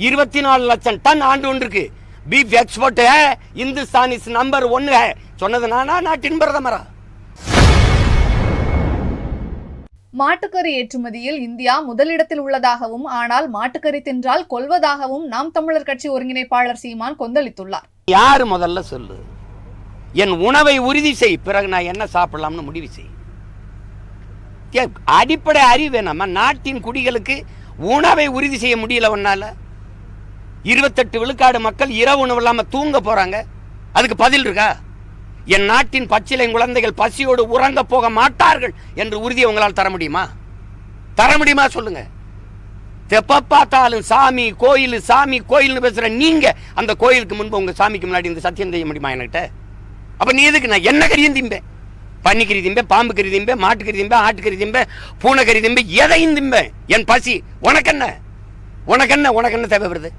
24 லட்சம் டன் ஆண்டு ஒன்றுக்கு beef export Hindustan is number 1 சொன்னது நானா, நாட்டின் பிரதமரா? மாட்டுக்கறி ஏற்றுமதியில் இந்தியா முதலிடத்தில் உள்ளதாகவும், ஆனால் மாட்டுக்கறி தின்றால் கொல்வதாகவும் நாம் தமிழர் கட்சி ஒருங்கிணைப்பாளர் சீமான் கொந்தளித்துள்ளார். யாரு முதல்ல சொல்லு? என் உணவை உறுதி செய், பிறகு நான் என்ன சாப்பிடலாம்னு முடிவு செய். அடிப்படை அறிவு நம்ம நாட்டின் குடிகளுக்கு உணவை உறுதி செய்ய முடியல. ஒன்னால 28 விழுக்காடு மக்கள் இரவு உணவு இல்லாம தூங்க போறாங்க. அதுக்கு பதில் இருக்கா? என் நாட்டின் பச்சிலை குழந்தைகள் பசியோடு உறங்க போக மாட்டார்கள் என்று உறுதியை உங்களால் தர முடியுமா? தர முடியுமா சொல்லுங்க. எப்ப பார்த்தாலும் சாமி கோயில் சாமி கோயில்னு பேசுற நீங்க அந்த கோயிலுக்கு முன்பு உங்க சாமிக்கு முன்னாடி இந்த சத்தியம் செய்ய முடியுமா என்கிட்ட? அப்ப நீ எதுக்கு? நான் என்ன கறியும் திம்பேன், பன்னிக்கறி திம்பேன், பாம்பு கறி திம்பேன், மாட்டுக்கறி திம்பேன், ஆட்டுக்கறி திம்பேன், பூனைக்கறி திம்பேன், எதையும் திம்பேன். என் பசி உனக்கு என்ன? உனக்கு என்ன? உனக்கு என்ன தேவை வருது?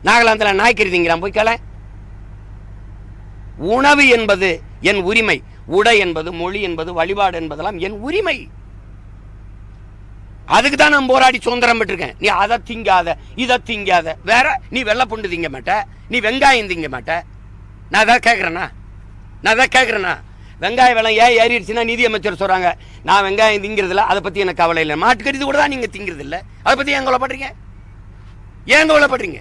நாகலாந்தில் நாய்க்கறி திங்கிறான் போய் கேள. உணவு என்பது என் உரிமை, உடை என்பது, மொழி என்பது, வழிபாடு என்பதெல்லாம் என் உரிமை. அதுக்கு தான் நான் போராடி சுதந்திரம் பெற்றிருக்கேன். நீ அதை திங்காத, இதை திங்காத, வேற நீ வெள்ளை பூண்டு திங்க மாட்ட, நீ வெங்காயம் திங்க மாட்ட. நான் அதான் கேட்குறேன்னா வெங்காய விலை ஏன் ஏறிடுச்சுன்னா நிதி அமைச்சர் சொல்றாங்க நான் வெங்காயம் திங்கிறதில்ல, அதை பத்தி எனக்கு கவலை இல்லை. மாட்டுக்கறி கூட தான் நீங்க திங்கிறது இல்லை, அதை பத்தி ஏன் கவலைப்படுறீங்க? ஏன் கவலைப்படுறீங்க?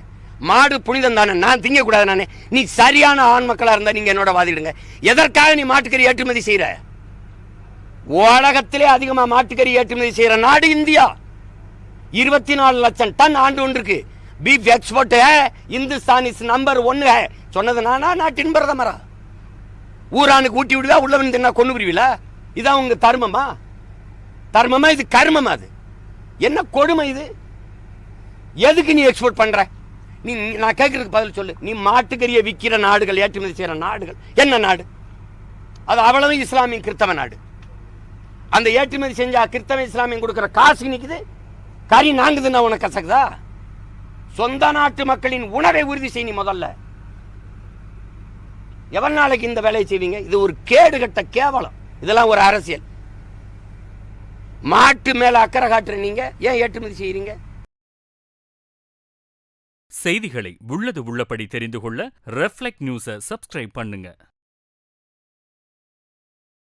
மாடு புனிதம் தானே, நான் திங்க கூடாது நானே. நீ சரியான ஆண் மக்களா இருந்தா நீங்க என்னோட வாதிடுங்க. எதற்காக நீ மாட்டுக்கறி ஏற்றுமதி செய்யற? உலகத்திலே அதிகமா மாட்டுக்கறி ஏற்றுமதி செய்யற நாடு இந்தியா. 24 லட்சம் டன் ஆண்டு ஒன்றுக்கு beef export Hindustan is number 1 சொன்னது நானா, நாட்டின் பிரதமரா? ஊரானுக்கு ஊட்டி விடுவா, உள்ளவன் தின்னா கொண்டு புரிவில. இதான் உங்க தர்மமா? தர்மமா இது? கர்மமா? அது என்ன கொடுமை இது? எதுக்கு நீ எக்ஸ்போர்ட் பண்ற? நீ நான் கேட்கறதுக்கு பதில் சொல்லு. நீ மாட்டுக்கறியை விற்கிற நாடுகள், ஏற்றுமதி செய்யற நாடுகள் என்ன நாடு? அது அவ்வளவு இஸ்லாமிய கிறிஸ்தவ நாடு. அந்த ஏற்றுமதி செஞ்சா கிறிஸ்தவ இஸ்லாமியம் கொடுக்கிற காசு நிக்குது. கறி நாங்குதுன்னா உனக்கு கசக்குதா? சொந்த நாட்டு மக்களின் உணவை உறுதி செய்ய நீ முதல்ல. எவ்வளவு நாளைக்கு இந்த வேலையை செய்வீங்க? இது ஒரு கேடுகட்ட கேவலம். இதெல்லாம் ஒரு அரசியல். மாட்டு மேல அக்கறை காட்டுற நீங்க ஏன் ஏற்றுமதி செய்யறீங்க? செய்திகளை உள்ளது உள்ளபடி தெரிந்து கொள்ள ரெஃப்ளெக்ட் நியூஸை சப்ஸ்கிரைப் பண்ணுங்க.